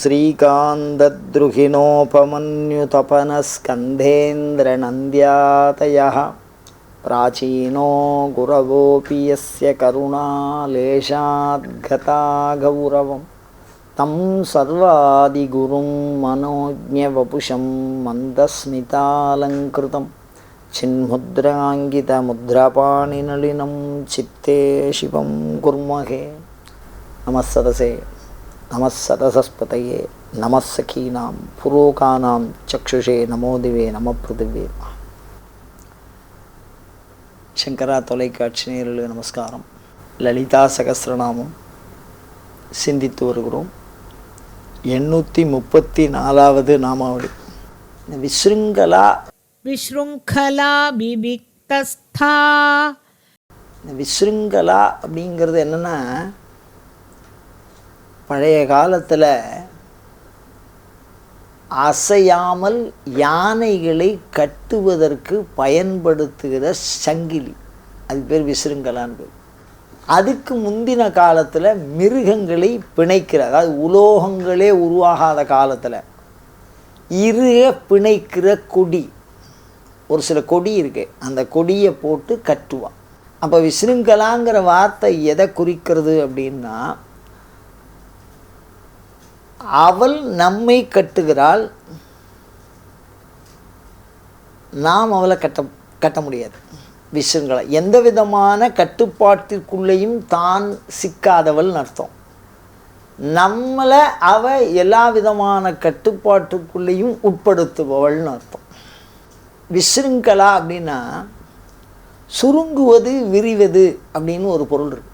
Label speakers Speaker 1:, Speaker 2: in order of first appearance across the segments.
Speaker 1: श्रीकान्तद्रुहिणोपमन्युतपनस्कन्धेन्द्रनन्द्यातयः प्राचीनो गुरवोऽपि यस्य करुणालेशाद्गता गौरवं तं सर्वादिगुरुं मनोज्ञवपुषं मन्दस्मितालङ्कृतं चिन्मुद्राङ्कितमुद्रापाणिनलिनं चित्ते शिवं कुर्महे। नमस्सदसे नमस्सदसस्पतये नमस्सखीनां पुरोकानां चक्षुषे नमो दिवे नमः पृथिवे। சங்கரா தொலைக்காட்சி நேயர்களுக்கு நமஸ்காரம். லலிதா சகஸ்ரநாமம் சிந்தித்து வருகிறோம். 834வது நாமாவளி. விஸ்ருங்கலா
Speaker 2: விஸ்ருங்கலா விவிக்தஸ்தா.
Speaker 1: விஸ்ருங்கலா அப்படிங்கிறது என்னென்னா, பழைய காலத்தில் அசையாமல் யானைகளை கட்டுவதற்கு பயன்படுத்துகிற சங்கிலி, அது பேர் விசிறுங்கலான்னு பேர். அதுக்கு முந்தின காலத்தில் மிருகங்களை பிணைக்கிற, அதாவது உலோகங்களே உருவாகாத காலத்தில் இறுக பிணைக்கிற கொடி, ஒரு சில கொடி இருக்கு, அந்த கொடியை போட்டு கட்டுவான். அப்போ விசிறுங்கலாங்கிற வார்த்தை எதை குறிக்கிறது அப்படின்னா, அவள் நம்மை கட்டுகிறாள், நாம் அவளை கட்ட முடியாது. விஸ்ருங்கலா எந்த விதமான கட்டுப்பாட்டிற்குள்ளேயும் தான் சிக்காதவள் அர்த்தம். நம்மளை அவ எல்லா விதமான கட்டுப்பாட்டுக்குள்ளேயும் உட்படுத்துபவள்னு அர்த்தம். விஸ்ருங்கலா அப்படின்னா சுருங்குவது, விரிவது அப்படின்னு ஒரு பொருள் இருக்கு.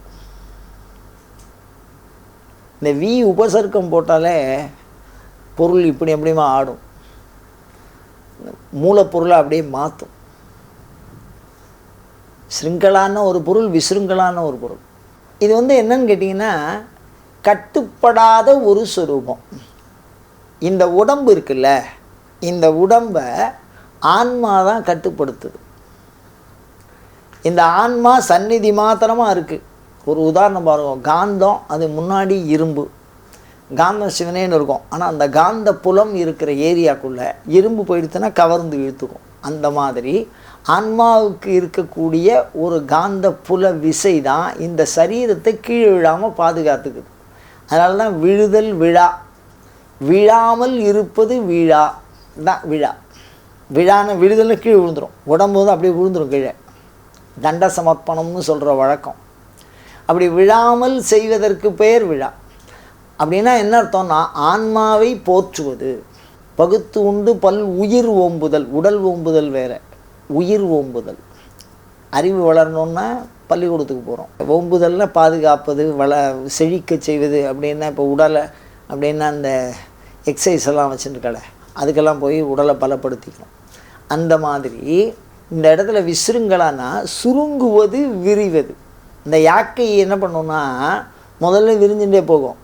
Speaker 1: இந்த வி உபசர்க்கம் போட்டாலே பொருள் இப்படி எப்படிமா ஆடும், மூலப்பொருளை அப்படியே மாற்றும். ஸ்ருங்கலான ஒரு பொருள், விஸ்ருங்கலான ஒரு பொருள். இது என்னன்னு கேட்டிங்கன்னா, கட்டுப்படாத ஒரு சொரூபம். இந்த உடம்பு இருக்குல்ல, இந்த உடம்பை ஆன்மா தான் கட்டுப்படுத்துது. இந்த ஆன்மா சந்நிதி மாத்திரமாக இருக்குது. ஒரு உதாரணம் பாருங்க, காந்தம், அது முன்னாடி இரும்பு, காந்தம் சிவனேன்னு இருக்கும். ஆனால் அந்த காந்த புலம் இருக்கிற ஏரியாக்குள்ளே இரும்பு போயிடுச்சுன்னா கவர்ந்து இழுத்துக்கும். அந்த மாதிரி ஆன்மாவுக்கு இருக்கக்கூடிய ஒரு காந்த புல விசை தான் இந்த சரீரத்தை கீழே விழாமல் பாதுகாத்துக்குது. அதனால தான் விழுதல் விழா, விழாமல் இருப்பது விழா தான் விழா. விழான விழுதலில் கீழே விழுந்துடும், உடம்பு அப்படியே விழுந்துடும் கீழே. தண்ட சமர்ப்பணம்னு சொல்கிற வழக்கம். அப்படி விழாமல் செய்வதற்கு பெயர் விழா. அப்படின்னா என்ன அர்த்தம்னா, ஆன்மாவை போற்றுவது. பகுத்து உண்டு பல் உயிர் ஓம்புதல், உடல் ஓம்புதல் வேறு, உயிர் ஓம்புதல். அறிவு வளரணுன்னா பள்ளிக்கூடத்துக்கு போகிறோம். ஓம்புதல்னா பாதுகாப்பது, செழிக்க செய்வது. அப்படின்னா இப்போ உடலை அப்படின்னா அந்த எக்ஸசைஸ் எல்லாம் வச்சுருக்கல, அதுக்கெல்லாம் போய் உடலை பலப்படுத்திக்கணும். அந்த மாதிரி இந்த இடத்துல விசிறுங்களான்னா சுருங்குவது, விரிவது. இந்த யாக்கை என்ன பண்ணுன்னா, முதல்ல விரிஞ்சுட்டே போகும்,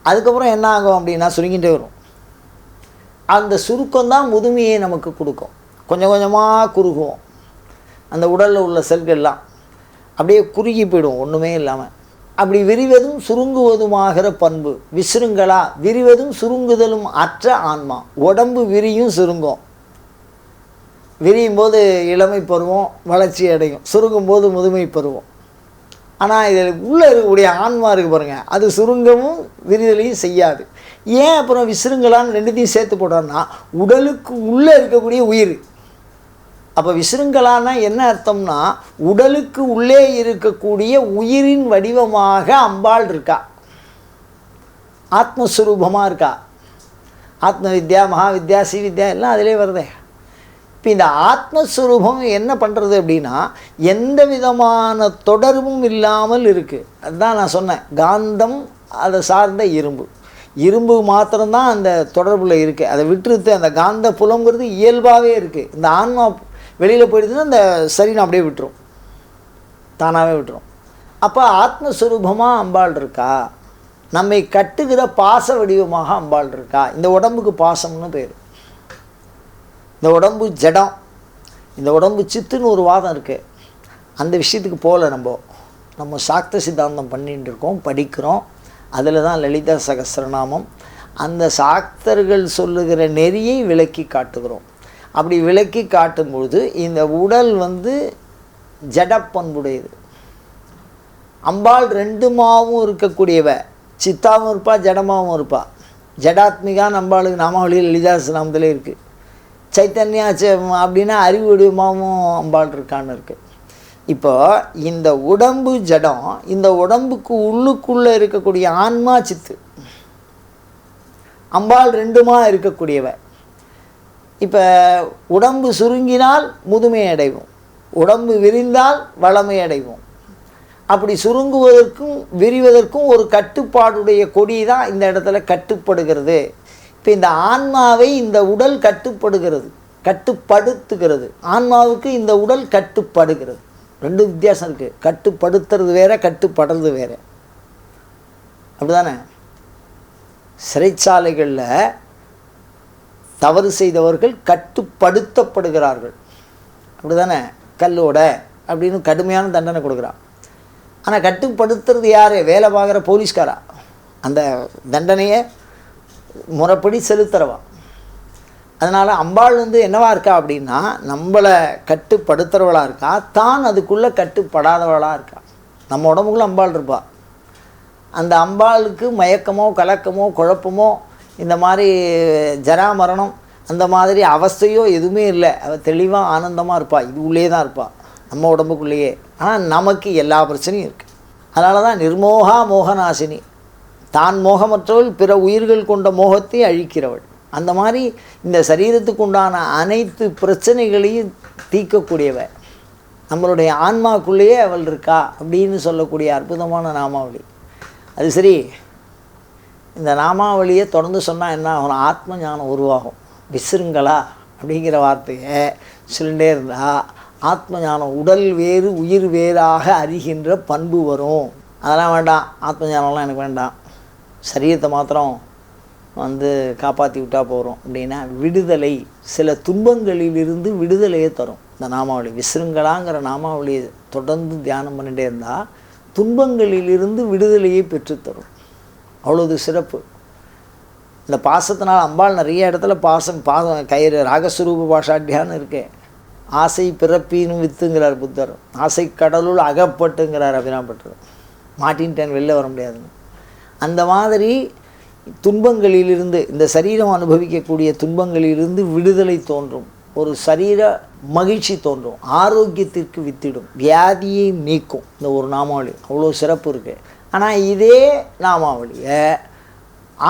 Speaker 1: அதுக்கப்புறம் என்ன ஆகும் அப்படின்னா சுருங்கிட்டே வரும். அந்த சுருக்கம்தான் முதுமையை நமக்கு கொடுக்கும். கொஞ்சம் கொஞ்சமாக குறுகுவோம், அந்த உடலில் உள்ள செல்கள்லாம் அப்படியே குறுகி போயிடும் ஒன்றுமே இல்லாமல். அப்படி விரிவதும் சுருங்குவதுமாகிற பண்பு விசிறுங்கலா. விரிவதும் சுருங்குதலும் அற்ற ஆன்மா. உடம்பு விரியும் சுருங்கும். விரியும் போது இளமை பருவம் வளர்ச்சி அடையும், சுருங்கும் போது முதுமை பருவம். ஆனால் இதில் உள்ளே இருக்கக்கூடிய ஆன்மா இருக்குது பாருங்கள், அது சுருங்கவும் விரிதலையும் செய்யாது. ஏன் அப்புறம் விசிறுங்கலான்னு ரெண்டுத்தையும் சேர்த்து போட்டோம்னா, உடலுக்கு உள்ளே இருக்கக்கூடிய உயிர். அப்போ விசிறுங்கலான்னா என்ன அர்த்தம்னா, உடலுக்கு உள்ளே இருக்கக்கூடிய உயிரின் வடிவமாக அம்பாள் இருக்கா, ஆத்மஸ்வரூபமாக இருக்கா. ஆத்ம வித்யா, மகாவித்யா, ஸ்ரீவித்யா எல்லாம் அதிலே வருதே. இப்போ இந்த ஆத்மஸ்வரூபம் என்ன பண்ணுறது அப்படின்னா, எந்த விதமான தொடர்பும் இல்லாமல் இருக்குது. அதுதான் நான் சொன்னேன், காந்தம் அதை சார்ந்த இரும்பு. இரும்பு மாத்திரம்தான் அந்த தொடர்பில் இருக்குது. அதை விட்டுருத்து அந்த காந்த புலங்கிறது இயல்பாகவே இருக்குது. இந்த ஆன்மா வெளியில் போயிடுதுன்னா அந்த சரீரம் அப்படியே விட்டுரும், தானாகவே விட்டுரும். அப்போ ஆத்மஸ்வரூபமாக அம்பாள் இருக்கா, நம்மை கட்டுகிற பாச வடிவமாக அம்பாள் இருக்கா. இந்த உடம்புக்கு பாசம்னு பேர். இந்த உடம்பு ஜடம், இந்த உடம்பு சித்துன்னு ஒரு வாதம் இருக்குது. அந்த விஷயத்துக்கு போகல. நம்ம சாக்த சித்தாந்தம் பண்ணிகிட்டு இருக்கோம், படிக்கிறோம். அதில் தான் லலிதா சகஸ்ரநாமம். அந்த சாக்தர்கள் சொல்லுகிற நெறியை விளக்கி காட்டுகிறோம். அப்படி விளக்கி காட்டும்பொழுது இந்த உடல் ஜடப்பண்புடையது. அம்பாள் ரெண்டுமாவும் இருக்கக்கூடியவ, சித்தாவும் இருப்பா, ஜடமாகவும் இருப்பா. ஜடாத்மிகான்னு அம்பாளுக்கு நாமாவளியில் லலிதா சகஸ்ரநாமத்திலே இருக்குது. சைத்தன்யா அப்படின்னா அறிவு வடிவமாகவும் அம்பாள் இருக்கான்னு இருக்குது. இப்போ இந்த உடம்பு ஜடம், இந்த உடம்புக்கு உள்ளுக்குள்ளே இருக்கக்கூடிய ஆன்மா சித்து, அம்பாள் ரெண்டுமா இருக்கக்கூடியவ. இப்போ உடம்பு சுருங்கினால் முதுமை அடைவோம், உடம்பு விரிந்தால் வளமை அடைவோம். அப்படி சுருங்குவதற்கும் விரிவதற்கும் ஒரு கட்டுப்பாடுடைய கொடி தான் இந்த இடத்துல கட்டுப்படுகிறது. இப்போ இந்த ஆன்மாவை இந்த உடல் கட்டுப்படுகிறது, கட்டுப்படுத்துகிறது. ஆன்மாவுக்கு இந்த உடல் கட்டுப்படுகிறது. ரெண்டு வித்தியாசம் இருக்குது. கட்டுப்படுத்துறது வேற, கட்டுப்படுறது வேற. அப்படிதானே? சிறைச்சாலைகளில் தவறு செய்தவர்கள் கட்டுப்படுத்தப்படுகிறார்கள். அப்படிதானே? கல்லோட அப்படின்னு கடுமையான தண்டனை கொடுக்குறான். ஆனால் கட்டுப்படுத்துறது யார்? வேலை பார்க்குற போலீஸ்காரா? அந்த தண்டனையை முறைப்படி செலுத்துறவா. அதனால் அம்பாள் என்னவா இருக்கா அப்படின்னா, நம்மளை கட்டுப்படுத்துகிறவளாக இருக்கா, தான் அதுக்குள்ளே கட்டுப்படாதவளாக இருக்கா. நம்ம உடம்புக்குள்ளே அம்பாள் இருப்பா. அந்த அம்பாளுக்கு மயக்கமோ கலக்கமோ குழப்பமோ இந்த மாதிரி ஜராமரணம் அந்த மாதிரி அவஸ்தையோ எதுவுமே இல்லை. அவள் தெளிவாக ஆனந்தமாக இருப்பாள். இது உள்ளே தான் இருப்பாள், நம்ம உடம்புக்குள்ளேயே. ஆனால் நமக்கு எல்லா பிரச்சனையும் இருக்குது. அதனால தான் நிர்மோகா மோகநாசினி, தான் மோகமற்றவள் பிற உயிர்கள் கொண்ட மோகத்தை அழிக்கிறவள். அந்த மாதிரி இந்த சரீரத்துக்கு உண்டான அனைத்து பிரச்சனைகளையும் தீர்க்கக்கூடியவ நம்மளுடைய ஆன்மாக்குள்ளேயே அவள் இருக்கா அப்படின்னு சொல்லக்கூடிய அற்புதமான நாமாவளி. அது சரி, இந்த நாமாவளியை தொடர்ந்து சொன்னால் என்ன ஆகும்? ஆத்ம ஞானம் உருவாகும். விசிறுங்களா அப்படிங்கிற வார்த்தையை சொல்லிட்டே இருந்தால் ஆத்ம ஞானம், உடல் வேறு உயிர் வேறாக அறிகின்ற பண்பு வரும். அதெல்லாம் வேண்டாம், ஆத்ம ஞானம்லாம் எனக்கு வேண்டாம், சரீரத்தை மாத்திரம் காப்பாற்றி விட்டால் போகிறோம் அப்படின்னா விடுதலை, சில துன்பங்களிலிருந்து விடுதலையை தரும் இந்த நாமாவளி. விசிறுங்களாங்கிற நாமாவளியை தொடர்ந்து தியானம் பண்ணிகிட்டே இருந்தால் துன்பங்களிலிருந்து விடுதலையை பெற்றுத்தரும். அவ்வளோது சிறப்பு. இந்த பாசத்தினால் அம்பாள் நிறைய இடத்துல பாசம் கயிறு ராகஸ்வரூப பாஷாட்டியான்னு இருக்கே. ஆசை பிறப்பின்னு வித்துங்கிறார் புத்தர், ஆசை கடலுள் அகப்பட்டுங்கிறார் அபிராம்பட்டர். மாட்டின்ட்டேன், வெளில வர முடியாதுன்னு. அந்த மாதிரி துன்பங்களிலிருந்து, இந்த சரீரம் அனுபவிக்கக்கூடிய துன்பங்களிலிருந்து விடுதலை தோன்றும், ஒரு சரீர மகிழ்ச்சி தோன்றும், ஆரோக்கியத்திற்கு வித்திடும், வியாதியை நீக்கும் இந்த ஒரு நாமாவளி. அவ்வளோ சிறப்பு இருக்குது. ஆனால் இதே நாமாவளியை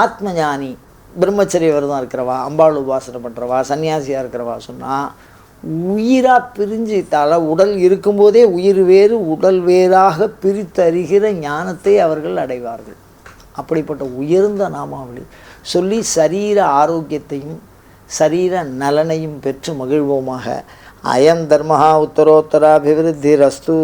Speaker 1: ஆத்மஞானி, பிரம்மச்சரிய விரதம் இருக்கிறவா, அம்பாள் உபாசனை பண்ணுறவா, சன்னியாசியாக இருக்கிறவா சொன்னால் உயிராக பிரிஞ்சிட்டால உடல் இருக்கும்போதே உயிர் வேறு உடல் வேறாக பிரித்தறிகிற ஞானத்தை அவர்கள் அடைவார்கள். அப்படிப்பட்ட உயர்ந்த நாமாவளி சொல்லி சரீர ஆரோக்கியத்தையும் சரீர நலனையும் பெற்று மகிழ்வோமாக. அயம் தர்மஹா உத்தரோத்தராபிவிருத்தி ரஸ்து.